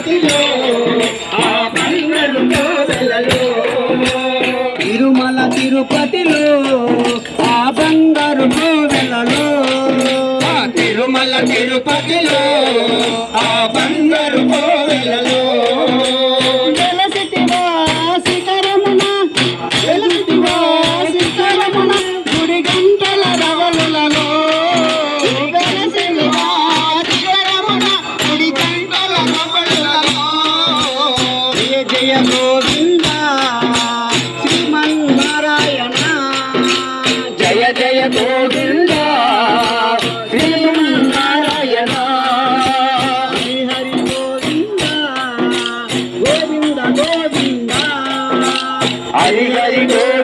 తిరుపతిలో ఆ బంగారు కోవెలలో తిరుమల తిరుపతిలో ఆ బంగారు కోవెలలో తిరుమల తిరుపతిలో ఆ బంగారు కోవెలలో వెలసితివా శిఖరమున వెలసితివా శిఖరమున గుడి గంటల రవలులలో వెలసితివా శిఖరమున గుడి గంటల రవలులలో జయ జయ గోవింద శ్రీమన్నారాయణ జయ జయ గోవింద శ్రీమన్నారాయణ హరి హరి గోవింద గోవింద గోవింద హరి హరి గోవింద